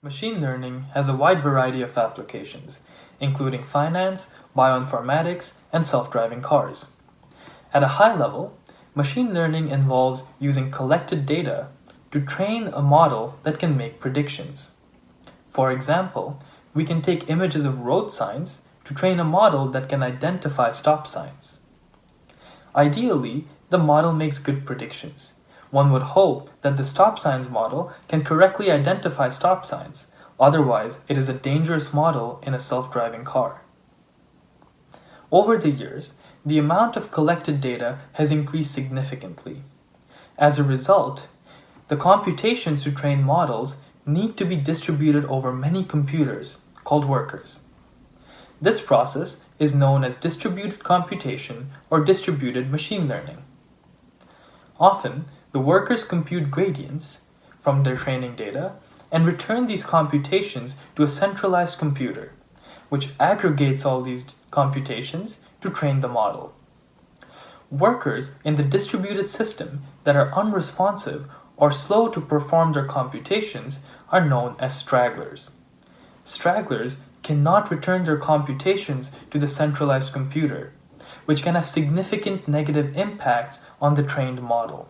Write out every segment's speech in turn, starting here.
Machine learning has a wide variety of applications, including finance, bioinformatics, and self-driving cars. At a high level, machine learning involves using collected data to train a model that can make predictions. For example, we can take images of road signs to train a model that can identify stop signs. Ideally, the model makes good predictions. One would hope that the stop signs model can correctly identify stop signs, otherwise it is a dangerous model in a self-driving car. Over the years, the amount of collected data has increased significantly. As a result, the computations to train models need to be distributed over many computers, called workers. This process is known as distributed computation or distributed machine learning. Often, the workers compute gradients from their training data and return these computations to a centralized computer, which aggregates all these computations to train the model. Workers in the distributed system that are unresponsive or slow to perform their computations are known as stragglers. Stragglers cannot return their computations to the centralized computer, which can have significant negative impacts on the trained model.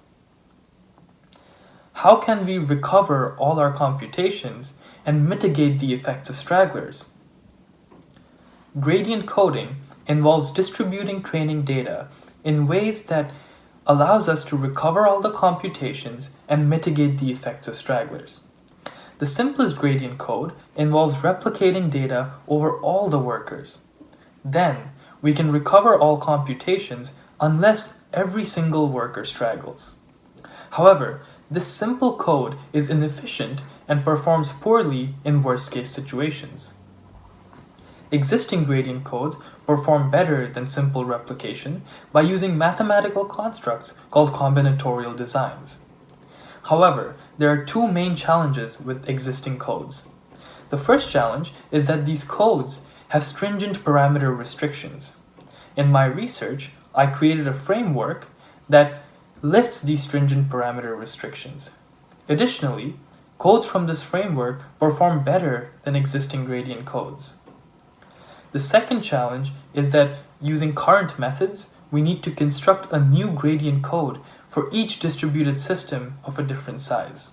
How can we recover all our computations and mitigate the effects of stragglers? Gradient coding involves distributing training data in ways that allows us to recover all the computations and mitigate the effects of stragglers. The simplest gradient code involves replicating data over all the workers. Then, we can recover all computations unless every single worker straggles. However, this simple code is inefficient and performs poorly in worst-case situations. Existing gradient codes perform better than simple replication by using mathematical constructs called combinatorial designs. However, there are two main challenges with existing codes. The first challenge is that these codes have stringent parameter restrictions. In my research, I created a framework that lifts these stringent parameter restrictions. Additionally, codes from this framework perform better than existing gradient codes. The second challenge is that using current methods, we need to construct a new gradient code for each distributed system of a different size.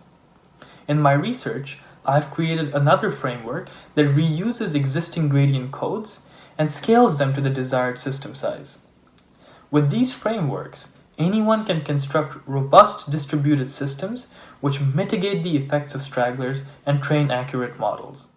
In my research, I've created another framework that reuses existing gradient codes and scales them to the desired system size. With these frameworks, anyone can construct robust distributed systems which mitigate the effects of stragglers and train accurate models.